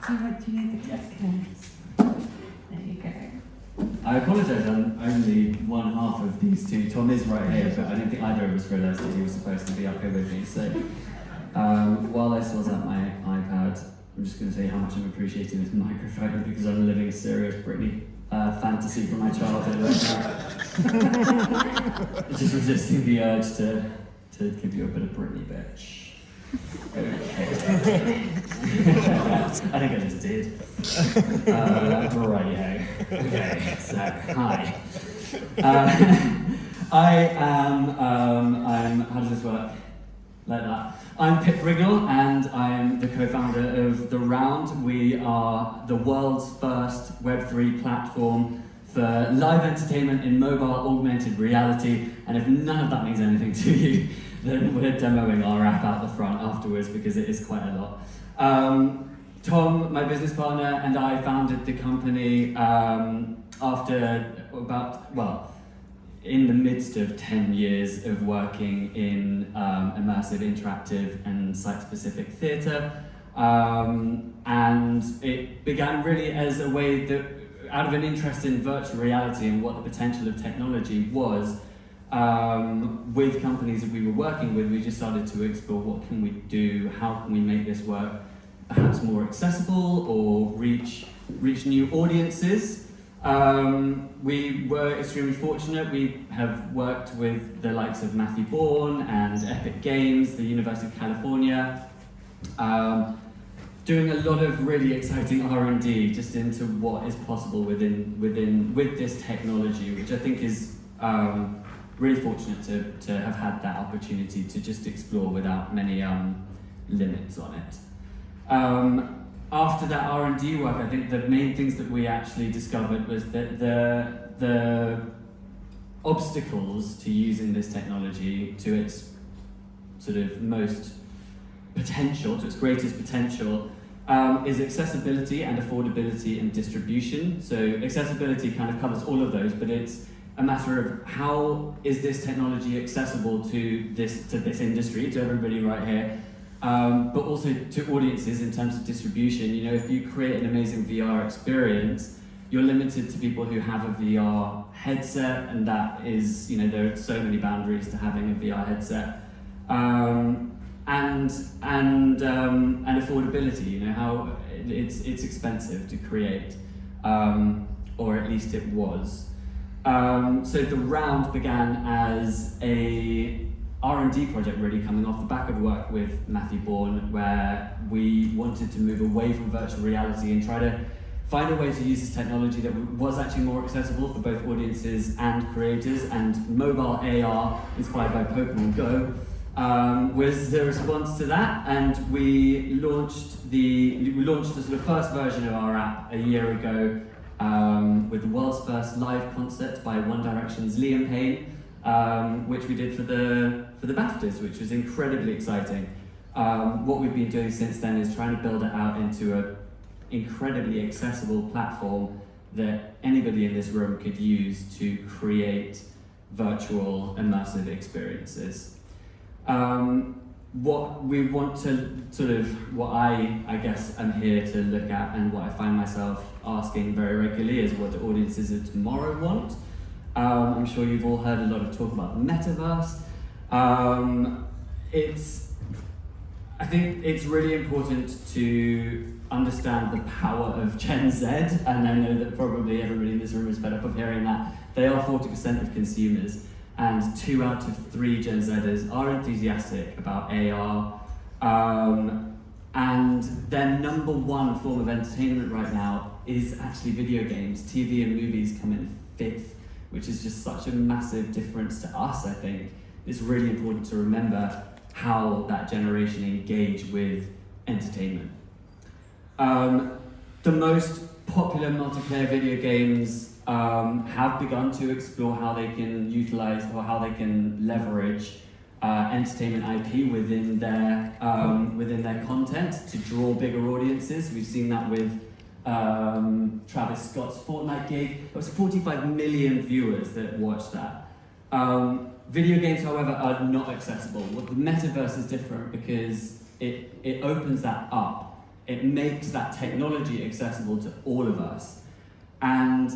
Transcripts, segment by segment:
Do you need the clickers? There you go. I apologise, I'm only one half of these two. Tom is right here, but I don't think either of us realised that he was supposed to be up here with me. So while I sort out my iPad, I'm just going to say how much I'm appreciating this microphone because I'm living a serious Britney fantasy from my childhood right now. Just resisting the urge to give you a bit of Britney, bitch. Okay. I think I just did. Right, okay, so hi. I am, how does this work? Like that. I'm Brignall, and I'm the co-founder of The Round. We are the world's first Web3 platform for live entertainment in mobile augmented reality. And if none of that means anything to you, then we're demoing our app out the front afterwards because it is quite a lot. Tom, my business partner, and I founded the company after in the midst of 10 years of working in immersive, interactive, and site-specific theatre. And it began really as a way that, out of an interest in virtual reality and what the potential of technology was, with companies that we were working with, we just started to explore what can we do, how can we make this work perhaps more accessible or reach new audiences. We were extremely fortunate. We have worked with the likes of Matthew Bourne and Epic Games, the University of California, doing a lot of really exciting R&D just into what is possible with this technology, which I think is really fortunate to have had that opportunity to just explore without many limits on it. After that R&D work, I think the main things that we actually discovered was that the obstacles to using this technology to its sort of most potential, to its greatest potential, is accessibility and affordability and distribution. So accessibility kind of covers all of those, but it's a matter of how is this technology accessible to this industry, to everybody right here, but also to audiences in terms of distribution. You know, if you create an amazing VR experience, you're limited to people who have a VR headset, and that is, you know, there are so many boundaries to having a VR headset. And affordability, you know, how it's expensive to create, or at least it was. So The Round began as a R&D project really coming off the back of work with Matthew Bourne, where we wanted to move away from virtual reality and try to find a way to use this technology that was actually more accessible for both audiences and creators, and mobile AR, inspired by Pokemon Go, was the response to that. And we launched the sort of first version of our app a year ago, with the world's first live concert by One Direction's Liam Payne, which we did for the BAFTAs, which was incredibly exciting. What we've been doing since then is trying to build it out into an incredibly accessible platform that anybody in this room could use to create virtual immersive experiences. What we want to what I guess I'm here to look at, and what I find myself asking very regularly, is what do audiences of tomorrow want? I'm sure you've all heard a lot of talk about the Metaverse. I think it's really important to understand the power of Gen Z, and I know that probably everybody in this room is fed up of hearing that. They are 40% of consumers, and 2 out of 3 Gen Zers are enthusiastic about AR. And their number one form of entertainment right now is actually video games. TV and movies come in 5th, which is just such a massive difference to us. I think it's really important to remember how that generation engage with entertainment. The most popular multiplayer video games have begun to explore how they can utilize or how they can leverage entertainment IP within their content to draw bigger audiences. We've seen that with Travis Scott's Fortnite gig. There was 45 million viewers that watched that. Video games, however, are not accessible. Well, the Metaverse is different because it opens that up it makes that technology accessible to all of us. And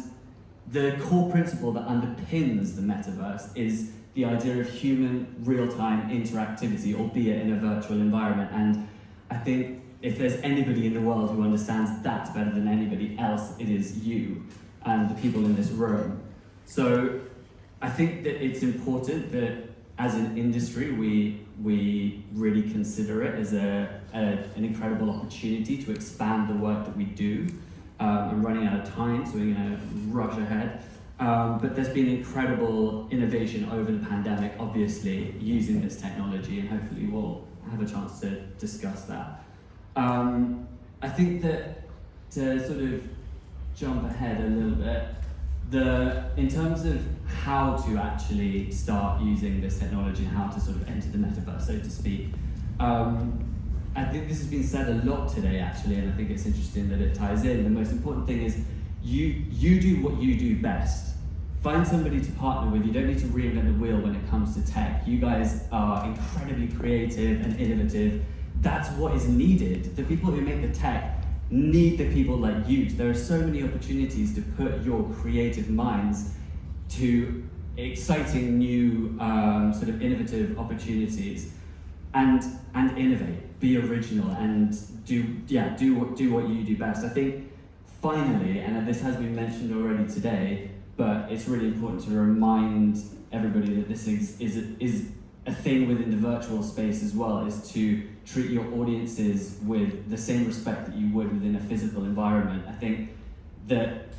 the core principle that underpins the metaverse is the idea of human real-time interactivity, albeit in a virtual environment. And I think if there's anybody in the world who understands that better than anybody else, it is you and the people in this room. So I think that it's important that as an industry, we really consider it as an incredible opportunity to expand the work that we do. I'm running out of time, so we're going to rush ahead. But there's been incredible innovation over the pandemic, obviously, using this technology, and hopefully we'll have a chance to discuss that. I think that to sort of jump ahead a little bit, in terms of how to actually start using this technology and how to sort of enter the metaverse, so to speak, I think this has been said a lot today, actually, and I think it's interesting that it ties in. The most important thing is you do what you do best. Find somebody to partner with. You don't need to reinvent the wheel when it comes to tech. You guys are incredibly creative and innovative. That's what is needed. The people who make the tech need the people like you. There are so many opportunities to put your creative minds to exciting new sort of innovative opportunities and innovate, be original, and do what you do best. I think finally, and this has been mentioned already today, but it's really important to remind everybody that this is a thing within the virtual space as well, is to treat your audiences with the same respect that you would within a physical environment. I think that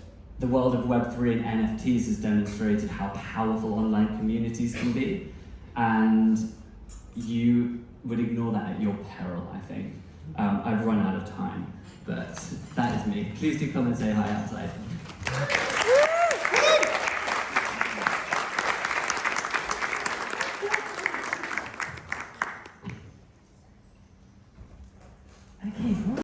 the world of Web3 and NFTs has demonstrated how powerful online communities can be, and you would ignore that at your peril, I think. I've run out of time, but that is me. Please do come and say hi outside.